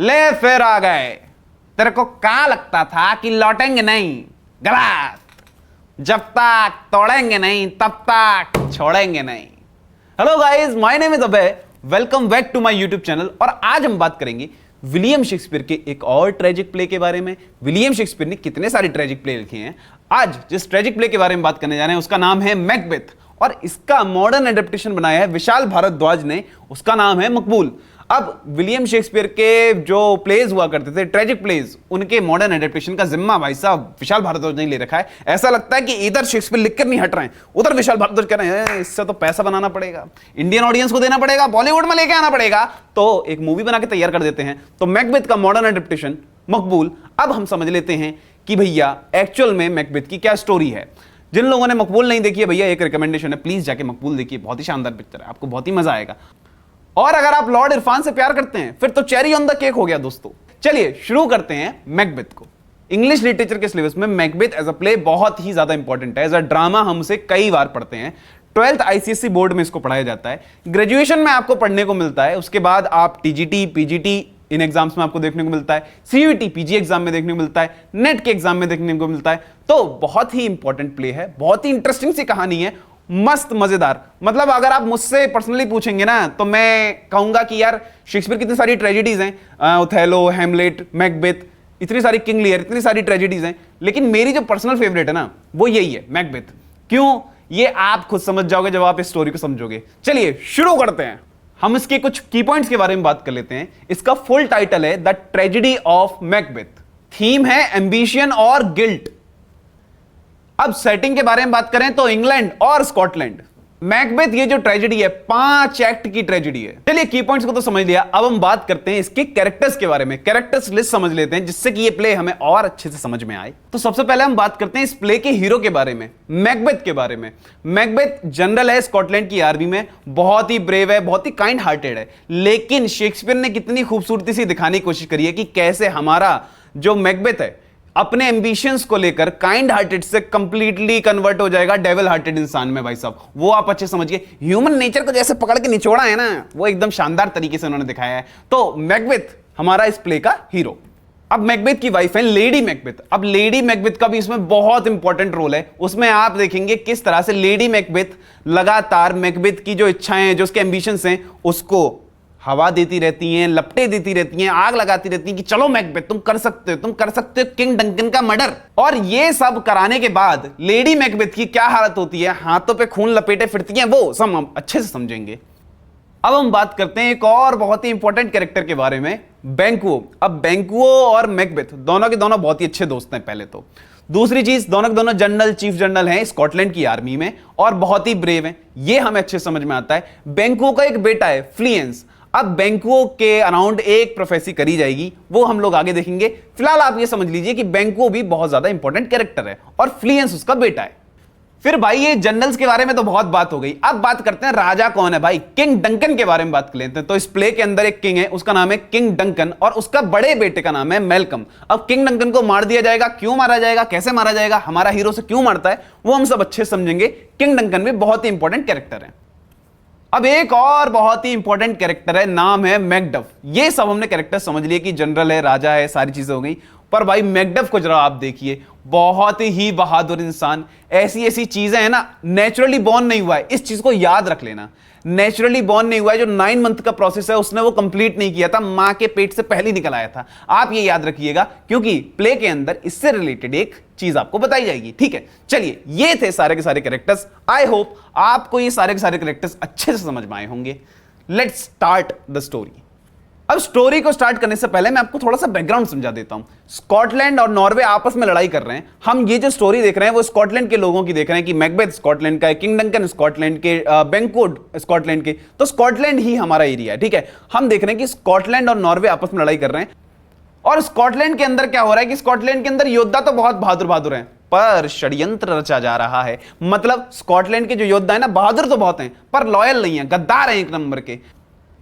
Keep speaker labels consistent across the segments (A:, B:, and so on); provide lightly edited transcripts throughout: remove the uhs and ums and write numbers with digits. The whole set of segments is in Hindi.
A: ले फिर आ गए। तेरे को क्या लगता था कि लौटेंगे नहीं? गलत। जब तक तोड़ेंगे नहीं तब तक छोड़ेंगे नहीं। Hello guys, my name is Abhay, welcome back to my YouTube channel. और आज हम बात करेंगे विलियम शेक्सपियर के एक और ट्रेजिक प्ले के बारे में। विलियम शेक्सपियर ने कितने सारे ट्रेजिक प्ले लिखे हैं। आज जिस ट्रेजिक प्ले के बारे में बात करने जा रहे हैं उसका नाम है मैकबेथ, और इसका मॉडर्न एडेप्टेशन बनाया है विशाल भारद्वाज ने, उसका नाम है मकबूल। अब विलियम शेक्सपियर के जो प्लेज हुआ करते थे, ट्रेजिक प्लेज, उनके मॉडर्न एडेप्टेशन का जिम्मा भाई साहब विशाल भारद्वाज ने ले रखा है। ऐसा लगता है कि इधर शेक्सपियर लिखकर नहीं हट रहे हैं, उधर विशाल भारद्वाज कह रहे हैं इससे तो पैसा बनाना पड़ेगा, इंडियन ऑडियंस को देना पड़ेगा, बॉलीवुड में लेके आना पड़ेगा, तो एक मूवी बना के तैयार कर देते हैं। तो मैकबेथ का मॉडर्न एडेप्टेशन मकबूल। अब हम समझ लेते हैं कि भैया एक्चुअल में मैकबेथ की क्या स्टोरी है। जिन लोगों ने मकबूल नहीं देखी है, भैया एक रिकमेंडेशन है, प्लीज जाके मकबूल देखिए, बहुत ही शानदार पिक्चर है, आपको बहुत ही मजा आएगा। और अगर आप लॉर्ड इरफान से प्यार करते हैं फिर तो चेरी ऑन द केक हो गया दोस्तों। चलिए शुरू करते हैं मैकबेथ को। इंग्लिश लिटरेचर के सिलेबस में मैकबेथ एज अ प्ले बहुत ही ज्यादा इंपॉर्टेंट है। एज अ ड्रामा हम उसे कई बार पढ़ते हैं। 12th आईसीएसई बोर्ड में इसको पढ़ाया जाता है, ग्रेजुएशन में आपको पढ़ने को मिलता है, उसके बाद आप टीजीटी पीजीटी इन एग्जाम्स में आपको देखने को मिलता है, सीयूईटी पीजी एग्जाम में देखने को मिलता है, नेट के एग्जाम में देखने को मिलता है। तो बहुत ही इंपॉर्टेंट प्ले है, बहुत ही इंटरेस्टिंग सी कहानी है, मस्त मजेदार। मतलब अगर आप मुझसे पर्सनली पूछेंगे ना तो मैं कहूंगा कि यार शेक्सपियर की इतनी सारी ट्रेजेडीज हैं, ओथेलो, हैमलेट, मैकबेथ, इतनी सारी किंग लियर, इतनी सारी ट्रेजेडीज हैं, लेकिन मेरी जो पर्सनल फेवरेट है ना वो यही है मैकबेथ। क्यों, ये आप खुद समझ जाओगे जब आप इस स्टोरी को समझोगे। चलिए शुरू करते हैं। हम इसके कुछ की पॉइंट्स के बारे में बात कर लेते हैं। इसका फुल टाइटल है the tragedy of Macbeth. Theme है एम्बिशन और गिल्ट। अब सेटिंग के बारे में बात करें तो इंग्लैंड और स्कॉटलैंड। मैकबेथ ये जो ट्रेजेडी है 5 एक्ट की ट्रेजेडी है। चलिए की पॉइंट्स को तो समझ लिया, अब हम बात करते हैं इसके कैरेक्टर्स के बारे में। कैरेक्टर्स लिस्ट समझ लेते हैं जिससे कि ये प्ले हमें और अच्छे से समझ में आए। तो सबसे पहले हम बात करते हैं इस प्ले के हीरो के बारे में, मैकबेथ के बारे में। मैकबेथ जनरल है स्कॉटलैंड की आर्मी में, बहुत ही ब्रेव है, बहुत ही काइंड हार्टेड है। लेकिन शेक्सपियर ने कितनी खूबसूरती से दिखाने की कोशिश करी है कि कैसे हमारा जो मैकबेथ है अपने एम्बिशंस को लेकर काइंड हार्टेड से कंप्लीटली कन्वर्ट हो जाएगा डेविल हार्टेड इंसान में। भाई साहब वो आप अच्छे समझिए, ह्यूमन नेचर को जैसे पकड़ के निचोड़ा है ना, वो एकदम शानदार तरीके से उन्होंने दिखाया है। तो मैकबेथ हमारा इस प्ले का हीरो। अब मैकबेथ की वाइफ है लेडी मैकबेथ। अब लेडी मैकबेथ का भी इसमें बहुत इंपॉर्टेंट रोल है। उसमें आप देखेंगे किस तरह से लेडी मैकबेथ लगातार मैकबेथ की जो इच्छाएं हैं, जो उसके एम्बिशंस हैं, उसको हवा देती रहती हैं, लपटे देती रहती हैं, आग लगाती रहती हैं कि चलो मैकबेथ तुम कर सकते हो, तुम कर सकते हो किंग डंकन का मर्डर। और ये सब कराने के बाद लेडी मैकबेथ की क्या हालत होती है, हाथों पे खून लपेटे फिरती हैं, वो सब हम अच्छे से समझेंगे। अब हम बात करते हैं एक और बहुत ही इंपॉर्टेंट कैरेक्टर के बारे में, बैंक्वो। अब बैंक्वो और मैकबेथ दोनों के दोनों बहुत ही अच्छे दोस्त हैं पहले तो। दूसरी चीज, दोनों के दोनों जनरल, चीफ जनरल हैं स्कॉटलैंड की आर्मी में और बहुत ही ब्रेव हैं, ये हमें अच्छे समझ में आता है। बैंक्वो का एक बेटा है फ्लियंस। अब बैंक्वो के अराउंड एक प्रोफेसी करी जाएगी, वो हम लोग आगे देखेंगे। फिलहाल आप ये समझ लीजिए कि बैंक्वो भी बहुत ज्यादा इंपॉर्टेंट कैरेक्टर है और फ्लियंस उसका बेटा है। फिर भाई ये जनरल्स के बारे में तो बहुत बात हो गई, अब बात करते हैं राजा कौन है। भाई किंग डंकन के बारे में बात कर लेते हैं। तो इस प्ले के अंदर एक किंग है, उसका नाम है किंग डंकन और उसका बड़े बेटे का नाम है मैल्कम। अब किंग डंकन को मार दिया जाएगा, क्यों मारा जाएगा, कैसे मारा जाएगा, हमारा हीरो से क्यों मारता है, वो हम सब अच्छे समझेंगे। किंग डंकन भी बहुत ही इंपॉर्टेंट कैरेक्टर है। अब एक और बहुत ही इंपॉर्टेंट कैरेक्टर है, नाम है मैकडफ। ये सब हमने कैरेक्टर समझ लिए कि जनरल है, राजा है, सारी चीजें हो गई। पर भाई मैकडफ को जरा आप देखिए, बहुत ही बहादुर इंसान। ऐसी ऐसी चीजें हैं ना, नेचुरली बॉर्न नहीं हुआ है, इस चीज को याद रख लेना। नेचुरली बॉर्न नहीं हुआ है, जो 9 मंथ का प्रोसेस है उसने वो कंप्लीट नहीं किया था, मां के पेट से पहले निकल आया था। आप ये याद रखिएगा क्योंकि प्ले के अंदर इससे रिलेटेड एक चीज आपको बताई जाएगी। ठीक है, चलिए ये थे सारे के सारे कैरेक्टर्स। आई होप आपको ये सारे के सारे कैरेक्टर्स अच्छे से समझ में आए होंगे। Let's start the story. अब स्टोरी को स्टार्ट करने से पहले मैं आपको थोड़ा सा बैकग्राउंड समझा देता हूं। स्कॉटलैंड और नॉर्वे आपस में लड़ाई कर रहे हैं। हम ये जो स्टोरी देख रहे हैं वो स्कॉटलैंड के लोगों की देख रहे हैं कि मैकबेथ स्कॉटलैंड का है, किंग डंकन स्कॉटलैंड के, बैंक्वो स्कॉटलैंड के। तो स्कॉटलैंड ही हमारा एरिया है। ठीक है, हम देख रहे हैं कि स्कॉटलैंड और नॉर्वे आपस में लड़ाई कर रहे हैं। और स्कॉटलैंड के अंदर क्या हो रहा है कि स्कॉटलैंड के अंदर योद्धा तो बहुत बहादुर बहादुर हैं, पर षड्यंत्र रचा जा रहा है। मतलब स्कॉटलैंड के जो योद्धा है ना, बहादुर तो बहुत हैं पर लॉयल नहीं है, गद्दार हैं एक नंबर के,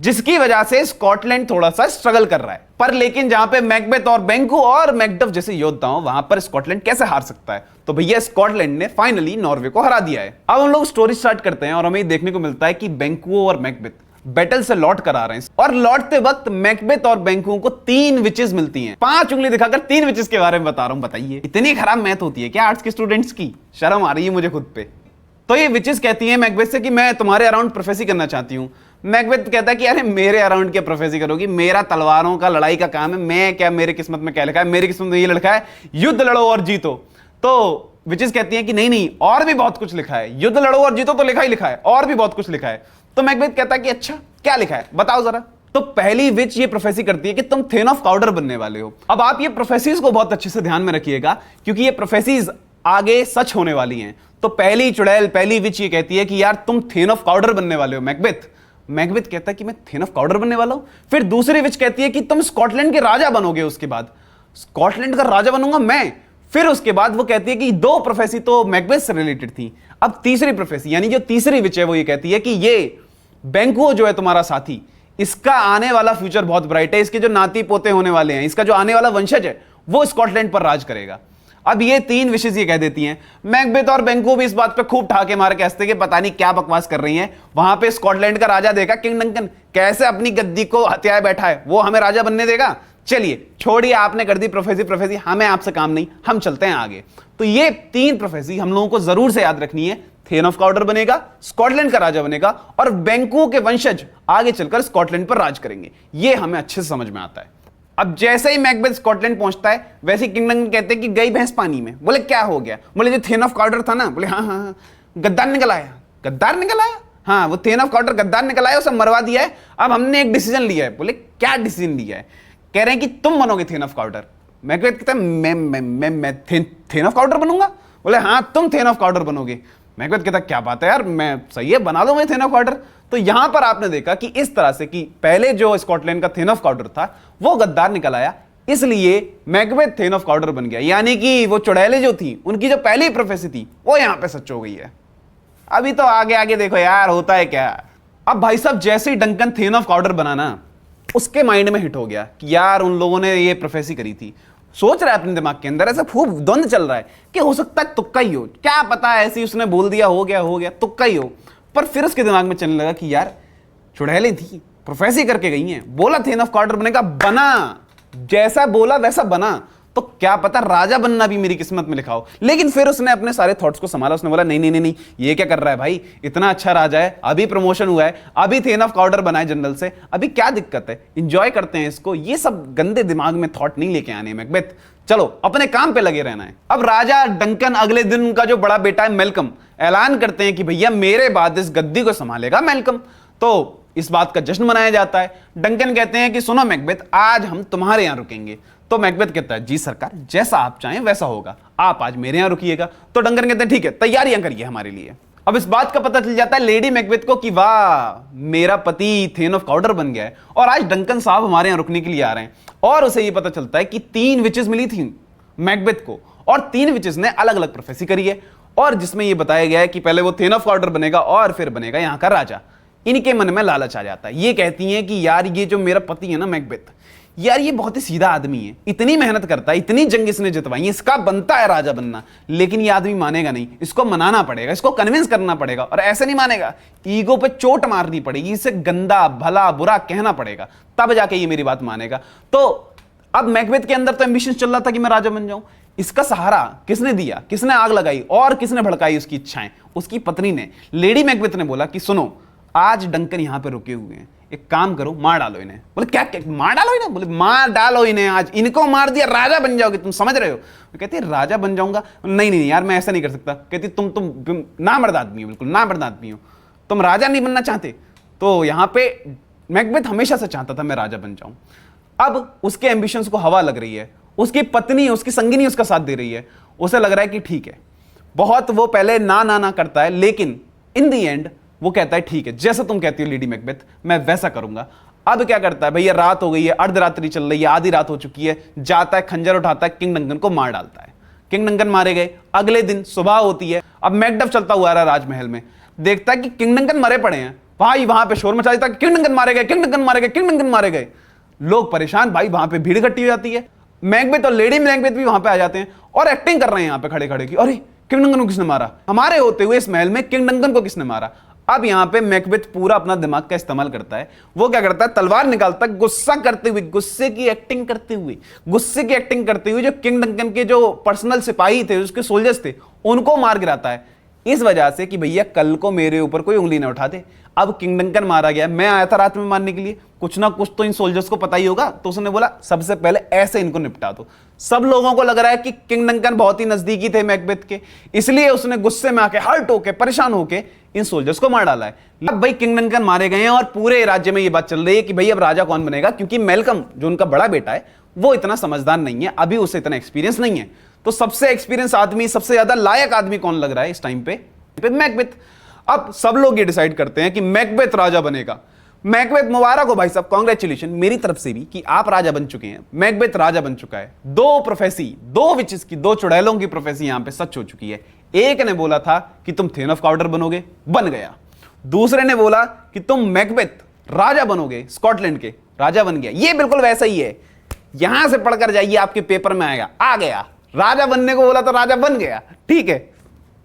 A: जिसकी वजह से स्कॉटलैंड थोड़ा सा स्ट्रगल कर रहा है। पर लेकिन जहां पे मैकबेथ और बैंक्वो और मैकडफ जैसे योद्धा हो, वहां पर स्कॉटलैंड कैसे हार सकता है। तो भैया स्कॉटलैंड ने फाइनली नॉर्वे को हरा दिया है। अब हम लोग स्टोरी स्टार्ट करते हैं और हमें देखने को मिलता है कि बैंक्वो और मैकबेथ बैटल से लौट कर आ रहे हैं और लौटते वक्त मैकबेथ और बैंकुओं को 3 विचेस मिलती हैं। 5 उंगली दिखाकर 3 विचेस के बारे में बता रहा हूं। बताइए इतनी खराब मैथ होती है क्या आर्ट्स के स्टूडेंट्स की? शर्म आ रही है मुझे खुद पे। तो ये विचेस कहती हैं मैकबेथ से कि मैं तुम्हारे अराउंड प्रोफेसी करना चाहती हूं। मैकबेथ कहता है कि अरे मेरे अराउंड क्या प्रोफेसी करोगी, मेरा तलवारों का लड़ाई का काम है, मैं क्या, मेरे किस्मत में क्या लिखा है, मेरी किस्मत में ये लिखा है युद्ध लड़ो और जीतो। तो विचेस कहती हैं कि नहीं नहीं और भी बहुत कुछ लिखा है, युद्ध लड़ो और जीतो तो लिखा ही लिखा है, और भी बहुत कुछ लिखा है। तो मैकबेथ कहता है कि अच्छा क्या लिखा है बताओ जरा। तो पहली विच ये प्रोफेसी करती है कि तुम थेन ऑफ काउडर बनने वाले हो। अब आप ये प्रोफेसीज को बहुत अच्छे से ध्यान में रखिएगा क्योंकि ये प्रोफेसीज आगे सच होने वाली हैं। तो पहली चुड़ैल, पहली विच ये कहती है कि यार तुम थेन ऑफ काउडर बनने वाले हो मैकबेथ। मैकबेथ कहता है कि मैं थेन ऑफ काउडर बनने वाला हूं। फिर दूसरी विच कहती है कि तुम स्कॉटलैंड के राजा बनोगे। उसके बाद स्कॉटलैंड का राजा बनूंगा मैं। फिर उसके बाद वो कहती है कि 2 प्रोफेसी तो मैकबेथ से रिलेटेड थी। अब तीसरी प्रोफेसी यानी जो तीसरी विच है वो ये कहती है कि ये बैंकुओ जो है तुम्हारा साथी, इसका आने वाला फ्यूचर बहुत ब्राइट है, इसके जो नाती पोते होने वाले हैं, इसका जो आने वाला वंशज है वो स्कॉटलैंड पर राज करेगा। अब ये 3 विशेष ये कह देती हैं। मैकबेथ और बैंकुओ भी इस बात पे खूब ठाके मार के हंसते कि पता नहीं क्या बकवास कर रही हैं। वहां पे स्कॉटलैंड का राजा देखा किंग डंकन कैसे अपनी गद्दी को हथियाए बैठा है, वो हमें राजा बनने देगा? चलिए छोड़िए, आपने कर दी प्रोफेसी, हमें आपसे काम नहीं, हम चलते हैं आगे। तो ये 3 प्रोफेसी हम लोगों को जरूर से याद रखनी है। थेन ऑफ काउडर बनेगा, स्कॉटलैंड का राजा बनेगा और बैंकुओं के वंशज आगे चलकर स्कॉटलैंड पर राज करेंगे। ये हमें अच्छे से समझ में आता है। अब जैसे ही मैकबेथ स्कॉटलैंड पहुंचता है वैसे ही किंग डंकन कहते हैं कि गई भैंस पानी में। बोले क्या हो गया? बोले जो थेन ऑफ काउडर था ना। बोले हाँ हाँ हाँ, गद्दार निकल आया। गद्दार निकल आया? हाँ, वो थेन ऑफ काउडर गद्दार निकल आया, उसे मरवा दिया है। अब हमने एक डिसीजन लिया है। बोले क्या डिसीजन लिया है? कह रहे हैं कि तुम बनोगे थेन ऑफ काउडर। मैकबेथ कहता है मैं थेन ऑफ काउडर बनूंगा? बोले हाँ तुम थेन ऑफ काउडर बनोगे। मैकबेथ कहता क्या बात है यार, मैं सही है, बना दो मैं थेन ऑफ काउडर। तो यहां पर आपने देखा कि इस तरह से कि पहले जो स्कॉटलैंड का थेन ऑफ काउडर था वो गद्दार निकल आया, इसलिए मैकबेथ थेन ऑफ काउडर बन गया। यानी कि वो चुड़ैलें जो थी उनकी जो पहली प्रोफेसी थी वो यहां पे सच हो गई है। अभी तो आगे आगे देखो यार होता है क्या। अब भाई साहब जैसे ही डंकन थेन ऑफ काउडर बनाना, उसके माइंड में हिट हो गया कि यार उन लोगों ने ये प्रोफेसी करी थी। सोच रहा है अपने दिमाग के अंदर, ऐसा खूब द्वंद चल रहा है कि हो सकता है तुक्का ही हो, क्या पता ऐसे ही उसने बोल दिया, हो गया तुक्का ही हो। पर फिर उसके दिमाग में चलने लगा कि यार चुड़ैलें थी, प्रोफेसी करके गई हैं, बोला थेन ऑफ काउडर बनेगा, बना, जैसा बोला वैसा बना। तो क्या पता राजा बनना भी मेरी किस्मत में लिखा हो। लेकिन फिर उसने अपने सारे थॉट्स को संभाला। उसने बोला नहीं नहीं नहीं नहीं, ये क्या कर रहा है भाई, इतना अच्छा राजा है, अभी प्रमोशन हुआ है, अभी थेन ऑफ काउडर बना है जनरल से, अभी क्या दिक्कत है, एंजॉय करते हैं इसको। ये सब गंदे दिमाग में थॉट नहीं लेके आने मैकबेथ, चलो अपने काम पे लगे रहना है। अब राजा डंकन अगले दिन उनका जो बड़ा बेटा है मेलकम ऐलान करते हैं कि भैया मेरे बाद इस गद्दी को संभालेगा मेलकम। तो इस बात का जश्न मनाया जाता है। डंकन कहते हैं कि सुनो मैकबेथ, आज हम तुम्हारे यहां रुकेंगे। तो मैकबेथ कहता है जी सरकार, जैसा आप चाहें वैसा होगा, आप आज मेरे यहां रुकिएगा। तो डंकन कहते हैं ठीक है, तैयारियां करिए हमारे लिए। अब इस बात का पता चल जाता है लेडी मैकबेथ को कि वाह मेरा पति थेन ऑफ काउडर बन गया है और आज डंकन साहब हमारे यहां रुकने के लिए आ रहे हैं। और उसे यह पता चलता है कि 3 विचेस मिली थी मैकबेथ को और 3 विचेस ने अलग अलग प्रोफेसी करी है और जिसमें यह बताया गया है कि पहले वो थेन ऑफ काउडर बनेगा और फिर बनेगा यहां का राजा। इनके मन में लालच आ जाता है। ये कहती हैं कि यार ये जो मेरा पति है ना मैकबेथ, यार ये बहुत ही सीधा आदमी है, इतनी मेहनत करता है, इतनी जंग इसने जितवाई है, इसका बनता है राजा बनना, लेकिन ये आदमी मानेगा नहीं, इसको मनाना पड़ेगा, इसको कन्विंस करना पड़ेगा। और ऐसे नहीं मानेगा, ईगो पे चोट मारनी पड़ेगी, इसे गंदा भला बुरा कहना पड़ेगा, तब जाके ये मेरी बात मानेगा। तो अब मैकबेथ के अंदर तो एम्बिशन चल रहा था कि मैं राजा बन जाऊं। इसका सहारा किसने दिया, किसने आग लगाई और किसने भड़काई उसकी इच्छाएं? उसकी पत्नी ने। लेडी मैकबेथ ने बोला कि सुनो आज डंकन यहां पे रुके हुए हैं, एक काम करो मार डालो इन्हें। बोले क्या, क्या मार डालो इन्हें? बोले मार डालो इन्हें, आज इनको मार दिया राजा बन जाओगे, तुम समझ रहे हो? कहती राजा बन जाऊंगा? नहीं नहीं यार मैं ऐसा नहीं कर सकता। कहती तुम नामर्द आदमी हो, बिल्कुल नामर्द आदमी हो, तुम राजा नहीं बनना चाहते। तो यहां पे मैकबेथ हमेशा से चाहता था मैं राजा बन जाऊं। अब उसके एम्बिशंस को हवा लग रही है, उसकी पत्नी उसकी संगिनी उसका साथ दे रही है, उसे लग रहा है कि ठीक है। बहुत वो पहले ना ना ना करता है, लेकिन इन दी एंड वो कहता है ठीक है जैसा तुम कहती हो लेडी मैकबेथ, मैं वैसा करूंगा। अब क्या करता है भैया, रात हो गई है, अर्धरात्रि चल रही है, आधी रात हो चुकी है, जाता है खंजर उठाता है, किंग डंकन को मार डालता है। किंग डंकन मारे गए। अगले दिन सुबह होती है, अब मैकडफ चलता हुआ रहा राजमहल में, देखता है कि किंग डंकन मरे पड़े हैं। भाई वहां पे शोर मचा देता है, किंग डंकन मारे गए, किंग डंकन मारे गए, किंग डंकन मारे गए। लोग परेशान, भाई वहां पे भीड़ इकट्ठी हो जाती है। मैकबेथ और लेडी मैकबेथ भी वहां पे आ जाते हैं और एक्टिंग कर रहे हैं यहां पे खड़े खड़े की, अरे किंग डंकन को किसने मारा, हमारे होते हुए इस महल में किंग डंकन को किसने मारा। अब यहां पे मैकबेथ पूरा अपना दिमाग का इस्तेमाल करता है। वो क्या करता है, तलवार निकालता है, गुस्सा करते हुए, गुस्से की एक्टिंग करते हुए जो किंग डंकन के जो पर्सनल सिपाही थे, उसके सोल्जर्स थे, उनको मार गिराता है, इस वजह से कि भैया कल को मेरे ऊपर कोई उंगली ना उठा दे। अब किंग डंकन मारा गया, मैं आया था रात में मारने के लिए, कुछ ना कुछ तो इन सोल्जर्स को पता ही होगा, तो उसने बोला सबसे पहले ऐसे इनको निपटा दो। सब लोगों को लग रहा है कि किंग डंकन बहुत ही नजदीकी थे मैकबेथ के, इसलिए उसने गुस्से में आके, हर्ट होके, परेशान होके इन सोल्जर्स को मार डाला है। अब भाई किंग डंकन मारे गए हैं और पूरे राज्य में यह बात चल रही है कि भाई अब राजा कौन बनेगा, क्योंकि मेलकम जो उनका बड़ा बेटा है वो इतना समझदार नहीं है, अभी उसे इतना एक्सपीरियंस नहीं है। तो सबसे एक्सपीरियंस आदमी, सबसे ज्यादा लायक आदमी कौन लग रहा है इस टाइम पे, मैकबेथ। अब सब लोग ये डिसाइड करते हैं कि मैकबेथ राजा बनेगा। मैकबेथ, मुबारक हो भाई साहब, कांग्रेचुलेशन मेरी तरफ से भी कि आप राजा बन चुके हैं। मैकबेथ राजा बन चुका है। दो प्रोफेसी, दो विचेस की, दो चुड़ैलों की प्रोफेसी यहां पे सच हो चुकी है। एक ने बोला था कि तुम थेन ऑफ काउडर बनोगे, बन गया। दूसरे ने बोला कि तुम मैकबेथ राजा बनोगे, स्कॉटलैंड के राजा बन गया। ये बिल्कुल वैसा ही है, यहां से पढ़कर जाइए, आपके पेपर में आएगा, आ गया, राजा बनने को बोला तो राजा बन गया। ठीक है,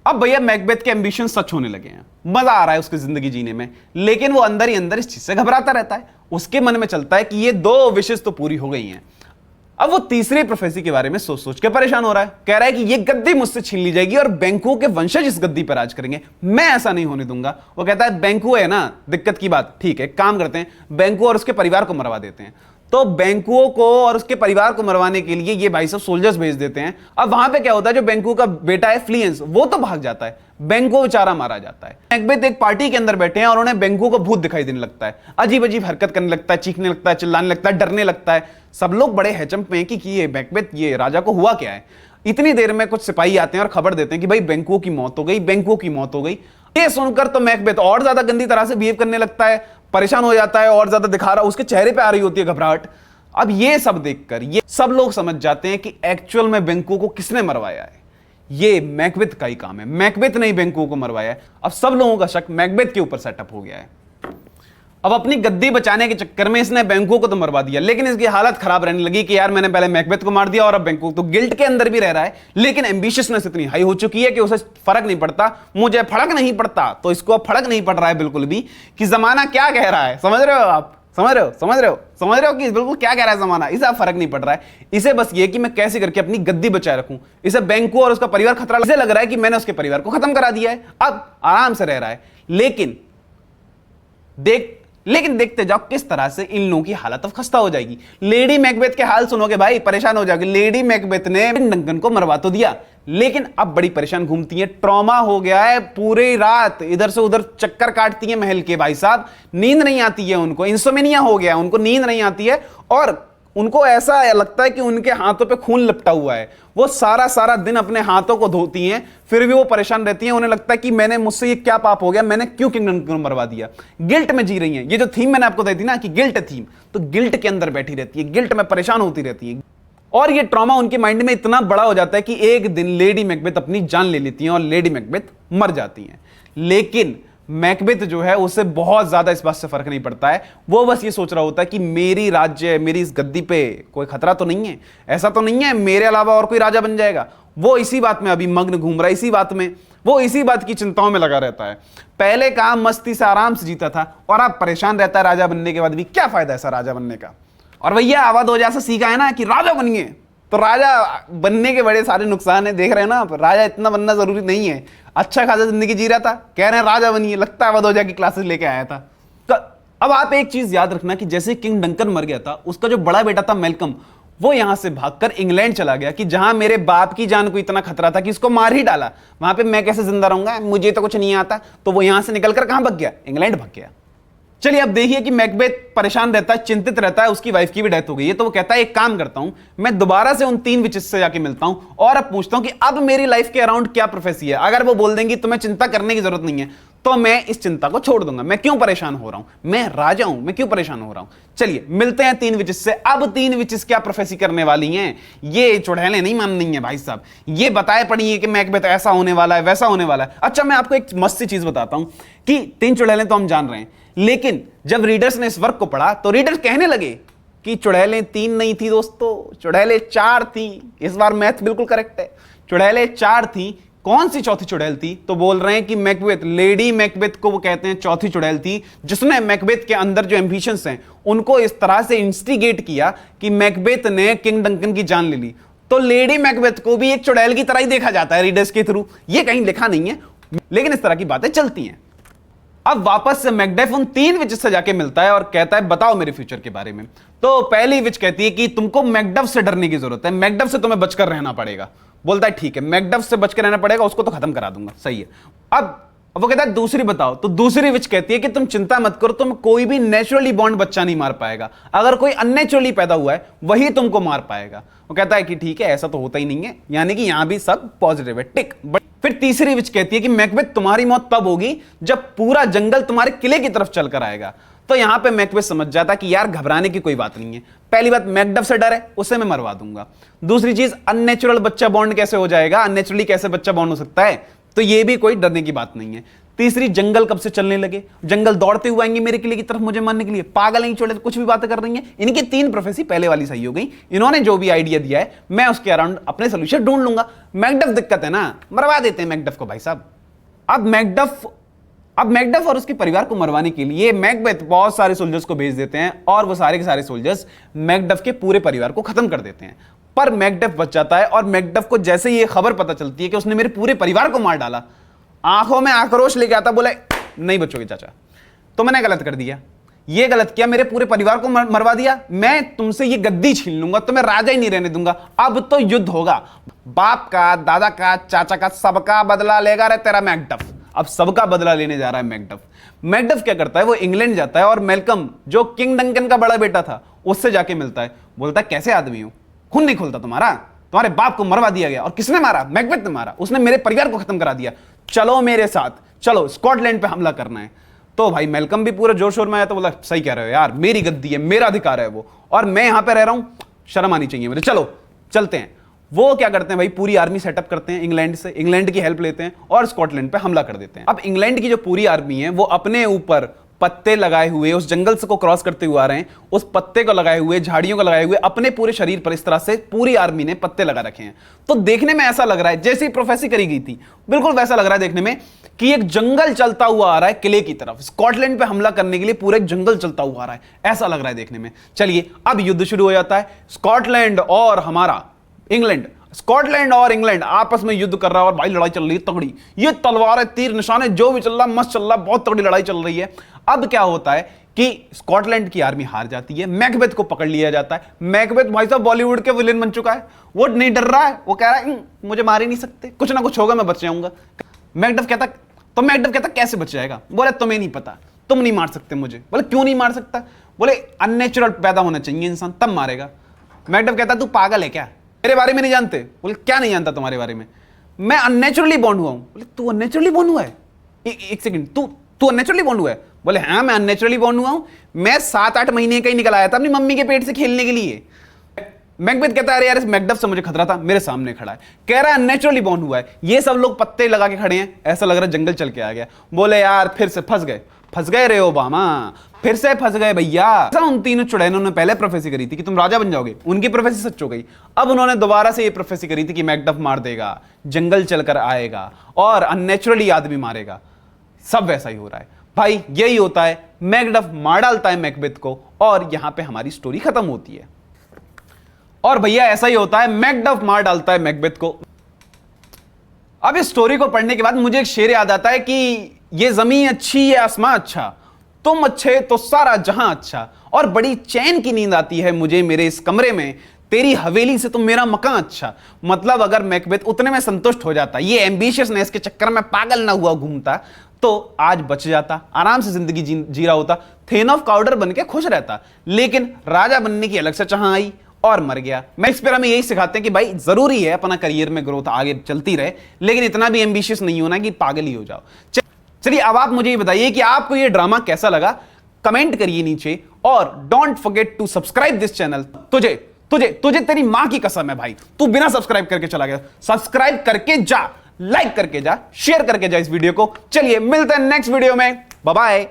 A: अब भैया मैकबेथ के एम्बिशन सच होने लगे हैं, मजा आ रहा है उसकी जिंदगी जीने में, लेकिन वो अंदर ही अंदर इस चीज से घबराता रहता है। उसके मन में चलता है कि ये दो विशेष तो पूरी हो गई हैं, अब वो तीसरी प्रोफेसी के बारे में सोच सोच के परेशान हो रहा है। कह रहा है कि ये गद्दी मुझसे छीन ली जाएगी और बैंकुओं के वंशज इस गद्दी पर राज करेंगे, मैं ऐसा नहीं होने दूंगा। वो कहता है बैंकुओं है ना दिक्कत की बात, ठीक है काम करते हैं, बैंकुओं और उसके परिवार को मरवा देते हैं। तो बैंकुओं को और उसके परिवार को मरवाने के लिए ये भाई सब सोल्जर्स भेज देते हैं। अब वहां पे क्या होता है, जो बैंकुओं का बेटा है फ्लियंस, वो तो भाग जाता है, बैंकुओं बेचारा मारा जाता है। मैकबेथ एक पार्टी के अंदर बैठे हैं और उन्हें बैंकुओं को भूत दिखाई देने लगता है, अजीब अजीब हरकत करने लगता है, चीखने लगता है, चिल्लाने लगता है, डरने लगता है। सब लोग बड़े हैचम्प में कि ये मैकबेथ, ये राजा को हुआ क्या है। इतनी देर में कुछ सिपाही आते हैं और खबर देते हैं कि भाई बैंकुओं की मौत हो गई, बैंकुओं की मौत हो गई। ये सुनकर तो मैकबेथ और ज्यादा गंदी तरह से बिहेव करने लगता है, परेशान हो जाता है, और ज्यादा दिखा रहा, उसके चेहरे पे आ रही होती है घबराहट। अब ये सब देखकर ये सब लोग समझ जाते हैं कि एक्चुअल में बैंकुओं को किसने मरवाया है, ये मैकबेथ का ही काम है, मैकबेथ ने ही बैंकुओं को मरवाया है। अब सब लोगों का शक मैकबेथ के ऊपर सेटअप हो गया है। अब अपनी गद्दी बचाने के चक्कर में इसने बैंकुओं को तो मरवा दिया, लेकिन इसकी हालत खराब रहने लगी कि यार मैंने पहले मैकबेथ को मार दिया और अब बैंकुओं, तो गिल्ट के अंदर भी रह रहा है, लेकिन एम्बिशियसनेस इतनी हाई हो चुकी है कि उसे फर्क नहीं पड़ता, मुझे फर्क नहीं पड़ता, तो इसको अब फर्क नहीं पड़ रहा है बिल्कुल भी कि जमाना क्या कह रहा है। समझ रहे हो आप, समझ रहे हो कि बिल्कुल क्या कह रहा है जमाना, इसे अब फर्क नहीं पड़ रहा है। इसे बस ये कि मैं कैसे करके अपनी गद्दी बचाए रखूं। इसे बैंकुओं और उसका परिवार खतरा, इसे लग रहा है कि मैंने उसके परिवार को खत्म करा दिया है, अब आराम से रह रहा है। लेकिन देखते जाओ किस तरह से इन लोगों की हालत अब खस्ता हो जाएगी। लेडी मैकबेथ के हाल सुनोगे भाई, परेशान हो जाओगे। लेडी मैकबेथ ने डंकन को मरवा तो दिया, लेकिन अब बड़ी परेशान घूमती है, ट्रॉमा हो गया है, पूरी रात इधर से उधर चक्कर काटती है महल के भाई साहब, नींद नहीं आती है उनको, इंसोमेनिया हो गया, उनको नींद नहीं आती है और उनको ऐसा लगता है कि उनके हाथों पे खून लपटा हुआ है। वो सारा सारा दिन अपने हाथों को धोती हैं, फिर भी वो परेशान रहती हैं। उन्हें लगता है कि मुझसे ये क्या पाप हो गया, मैंने क्यों किंग डंकन को मरवा दिया। गिल्ट में जी रही हैं। ये जो थीम मैंने आपको दी थी ना कि गिल्ट थीम, तो गिल्ट के अंदर बैठी रहती है, गिल्ट में परेशान होती रहती है। और ये ट्रॉमा उनके माइंड में इतना बड़ा हो जाता है कि एक दिन लेडी मैकबेथ अपनी जान ले लेती हैं और लेडी मैकबेथ मर जाती हैं। लेकिन मैकबेथ जो है उसे बहुत ज्यादा इस बात से फर्क नहीं पड़ता है, वो बस ये सोच रहा होता है कि मेरी राज्य, मेरी इस गद्दी पे कोई खतरा तो नहीं है, ऐसा तो नहीं है मेरे अलावा और कोई राजा बन जाएगा। वो इसी बात में अभी मग्न घूम रहा है, इसी बात में, वो इसी बात की चिंताओं में लगा रहता है। पहले काम मस्ती से आराम से जीता था और अब परेशान रहता है राजा बनने के बाद भी। क्या फायदा ऐसा राजा बनने का। और भैया आवाज हो जैसा सीखा है ना कि राजा बनिए, तो राजा बनने के बड़े सारे नुकसान है, देख रहे हैं ना आप। राजा इतना बनना जरूरी नहीं है, अच्छा खासा जिंदगी जी रहा था, कह रहे हैं राजा बनिए, लगता है वदोजा की क्लासेस लेके आया था। तो अब आप एक चीज याद रखना कि जैसे किंग डंकन मर गया था, उसका जो बड़ा बेटा था मेलकम, वो यहां से भागकर इंग्लैंड चला गया कि जहां मेरे बाप की जान को इतना खतरा था कि इसको मार ही डाला, वहां पे मैं कैसे जिंदा रहूंगा, मुझे तो कुछ नहीं आता। तो वो यहां से निकलकर कहां भाग गया, इंग्लैंड भाग गया। चलिए अब देखिए कि मैकबेथ परेशान रहता है, चिंतित रहता है, उसकी वाइफ की भी डेथ हो गई है। तो वो कहता है एक काम करता हूं, मैं दोबारा से उन 3 विचेस से जाके मिलता हूं और अब पूछता हूं कि अब मेरी लाइफ के अराउंड क्या प्रोफेसी है। अगर वो बोल देंगी तुम्हें चिंता करने की जरूरत नहीं है, तो मैं इस चिंता को छोड़ दूंगा। मैं क्यों परेशान हो रहा हूं, मैं राजा हूं, मैं क्यों परेशान हो रहा हूं। चलिए मिलते हैं 3 विचेस से। अब 3 विचेस क्या प्रोफेसी करने वाली हैं, ये चुड़ैलें नहीं माननी है भाई साहब, ये बताए पड़ी है कि मैकबेथ ऐसा होने वाला है, वैसा होने वाला है। अच्छा मैं आपको एक मस्त सी चीज बताता हूं कि 3 चुड़ैलें तो हम जान रहे हैं, लेकिन जब रीडर्स ने इस वर्क को पढ़ा तो रीडर्स कहने लगे कि चुड़ैलें 3 नहीं थी दोस्तों, चुड़ैलें 4 थी। इस बार मैथ बिल्कुल करेक्ट है, चुड़ैलें 4 थी, कौन सी चौथी चुड़ैल थी? तो बोल रहे हैं कि मैकबेथ, लेडी मैकबेथ को वो कहते हैं चौथी चुड़ैल थी, जिसने मैकबेथ के अंदर जो एम्बिशंस हैं उनको इस तरह से इंस्टिगेट किया कि मैकबेथ ने किंग डंकन की जान ले ली। तो लेडी मैकबेथ को भी एक चुड़ैल की तरह ही देखा जाता है रीडर्स के थ्रू। ये कहीं लिखा नहीं है, लेकिन इस तरह की बातें चलती हैं। अब वापस से मैकडफ उन 3 विचेस से जाके मिलता है और कहता है बताओ मेरे फ्यूचर के बारे में। तो पहली विच कहती है कि तुमको मैकडफ से डरने की जरूरत है, मैकडफ से तुम्हें बचकर रहना पड़ेगा। बोलता है ठीक है, मैकडफ से बचकर रहना पड़ेगा, उसको तो खत्म करा दूंगा। सही है। अब वो कहता है दूसरी बताओ। तो दूसरी विच कहती है कि तुम चिंता मत करो, तुम कोई भी नेचुरली बॉर्न बच्चा नहीं मार पाएगा, अगर कोई अननेचुरली पैदा हुआ है वही तुमको मार पाएगा। वो कहता है कि ठीक है, ऐसा तो होता ही नहीं है, यानी कि यहां भी सब पॉजिटिव है, टिक। फिर तीसरी विच कहती है कि मैकबेथ तुम्हारी मौत तब होगी जब पूरा जंगल तुम्हारे किले की तरफ चलकर आएगा। तो यहां पे मैकबेथ समझ जाता कि यार घबराने की कोई बात नहीं है। पहली बात, मैकडफ से डर है, उसे मैं मरवा दूंगा। दूसरी चीज, अननेचुरल बच्चा बॉन्ड कैसे हो जाएगा, अननेचुरली कैसे बच्चा बॉन्ड हो सकता है, तो ये भी कोई डरने की बात नहीं है। तीसरी, जंगल कब से चलने लगे, जंगल दौड़ते हुए आएंगे मेरे किले की तरफ मुझे मारने के लिए, पागल नहीं छोड़े, कुछ भी बातें कर रही हैं। इनकी 3 प्रोफेसी पहले वाली सही हो गई। इन्होंने जो भी आइडिया दिया है मैं उसके अराउंड अपने सोल्यूशन ढूंढ लूंगा। मैकडफ दिक्कत है ना, मरवा देते हैं मैकडफ को भाई साहब। अब मैकडफ और उसके परिवार को मरवाने के लिए मैकबेथ बहुत सारे सोल्जर्स को भेज देते हैं और वो सारे के सारे सोल्जर्स मैकडफ के पूरे परिवार को खत्म कर देते हैं। पर मैकडफ बच जाता है और मैकडफ को जैसे ये खबर पता चलती है कि उसने मेरे पूरे परिवार को मार डाला, आंखों में आक्रोश लेके आता, बोले नहीं बचोगे चाचा, तो मैंने गलत कर दिया, ये गलत किया, मेरे पूरे परिवार को मरवा दिया, मैं तुमसे ये गद्दी छीन लूंगा, तो मैं राजा ही नहीं रहने दूंगा। अब तो युद्ध होगा, बाप का, दादा का, चाचा का, सबका बदला लेगा रे तेरा मैकडफ। अब सबका बदला लेने जा रहा है मैकडफ। मैकडफ क्या करता है, वो इंग्लैंड जाता है और मैल्कम जो किंग डंकन का बड़ा बेटा था उससे जाके मिलता है। बोलता है कैसे आदमी हो, खून नहीं खोलता तुम्हारा, तुम्हारे बाप को मरवा दिया गया। और किसने मारा, मैकबेथ ने मारा, उसने मेरे परिवार को खत्म करा दिया, चलो मेरे साथ, चलो स्कॉटलैंड पे हमला करना है। तो भाई मैल्कम भी पूरा जोर शोर में आया, तो बोला सही कह रहे हो यार, मेरी गद्दी है, मेरा अधिकार है वो, और मैं यहां पे रह रहा हूं, शर्म आनी चाहिए मुझे, चलो चलते हैं। वो क्या करते हैं भाई, पूरी आर्मी सेटअप करते हैं इंग्लैंड से, इंग्लैंड की हेल्प लेते हैं और स्कॉटलैंड पे हमला कर देते हैं। अब इंग्लैंड की जो पूरी आर्मी है वो अपने ऊपर पत्ते लगाए हुए उस जंगल से को क्रॉस करते हुए आ रहे हैं, उस पत्ते को लगाए हुए, झाड़ियों को लगाए हुए अपने पूरे शरीर पर इस तरह से पूरी आर्मी ने पत्ते लगा रखे हैं। तो देखने में ऐसा लग रहा है जैसी प्रोफेसी करी गई थी, बिल्कुल वैसा लग रहा है देखने में कि एक जंगल चलता हुआ आ रहा है किले की तरफ, स्कॉटलैंड पे हमला करने के लिए पूरा एक जंगल चलता हुआ आ रहा है, ऐसा लग रहा है देखने में। चलिए अब युद्ध शुरू हो जाता है, स्कॉटलैंड और हमारा इंग्लैंड, स्कॉटलैंड और इंग्लैंड आपस में युद्ध कर रहा है और भाई लड़ाई चल रही है तगड़ी, ये तलवारें, तीर, निशाने जो भी चल रहा, मस्त चल रहा, बहुत तगड़ी लड़ाई चल रही है। अब क्या होता है कि स्कॉटलैंड की आर्मी हार जाती है, मैकबेथ को पकड़ लिया जाता है। मैकबेथ भाई साहब बॉलीवुड के विलेन बन चुका है, वो नहीं डर रहा है, वो कह रहा है मुझे मार ही नहीं सकते, कुछ ना कुछ होगा, मैं बच जाऊंगा। मैकबेथ कहता कैसे बच जाएगा, बोले तुम्हें नहीं पता, तुम नहीं मार सकते मुझे। बोले क्यों नहीं मार सकता, बोले अननेचुरल पैदा होना चाहिए इंसान तब मारेगा। मैकबेथ कहता तू पागल है क्या, मेरे बारे में नहीं जानते। बोले क्या नहीं जानता तुम्हारे बारे में, मैं अननेचुरली बॉर्न हुआ हूं। बोले तू अननेचुरली बॉर्न हुआ है, एक सेकंड, तू अननेचुरली बॉर्न हुआ है। बोले हाँ मैं अननेचुरली बॉर्न हुआ हूं, मैं 7-8 महीने का ही निकल आया था अपनी मम्मी के पेट से खेलने के लिए। मैकबेथ कहता है अरे यार इस मैकडफ से मुझे खतरा था, मेरे सामने खड़ा है, कह रहा है अननेचुरली बॉर्न हुआ है, ये सब लोग पत्ते लगा के खड़े हैं, ऐसा लग रहा है जंगल चल के आ गया। बोले यार फिर से फंस गए रे ओबामा, फिर से फंस गए भैया। उन तीनों चुड़ैलों ने पहले प्रोफेसी करी थी कि तुम राजा बन जाओगे, उनकी प्रोफेसी सच हो गई। अब उन्होंने दोबारा से ये प्रोफेसी करी थी कि मैकडफ मार देगा, जंगल चलकर आएगा और अननेचुरली आदमी मारेगा। सब वैसा ही हो रहा है भाई, यही होता है, मैकडफ मार डालता है मैकबेथ को और यहां पे हमारी स्टोरी खत्म होती है। और भैया ऐसा ही होता है, मैकडफ मार डालता है मैकबेथ को। अब इस स्टोरी को पढ़ने के बाद मुझे एक शेर याद आता है कि ये जमीन अच्छी ये आसमां अच्छा, तुम अच्छे तो सारा जहां अच्छा, और बड़ी चैन की नींद आती है मुझे मेरे इस कमरे में, तेरी हवेली से तो मेरा मकान अच्छा। मतलब अगर मैकबेथ उतने में संतुष्ट हो जाता, ये एम्बिशियसनेस के चक्कर में पागल ना हुआ घूमता, तो आज बच जाता, आराम से जिंदगी जी रहा होता, थेन ऑफ काउडर बन के खुश रहता। लेकिन राजा बनने की अलग से चाह आई और मर गया। मैक्स पेरा में यही सिखाते हैं कि भाई जरूरी है अपना करियर में ग्रोथ आगे चलती रहे, लेकिन इतना भी एम्बिशियस नहीं होना कि पागल ही हो जाओ। चलिए अब आप मुझे ये बताइए कि आपको ये ड्रामा कैसा लगा, कमेंट करिए नीचे, और don't forget to subscribe this channel. तुझे तेरी मां की कसम है भाई, तू बिना सब्सक्राइब करके चला गया, सब्सक्राइब करके जा, लाइक करके जा, शेयर करके जा इस वीडियो को। चलिए मिलते हैं नेक्स्ट वीडियो में, बाय बाय।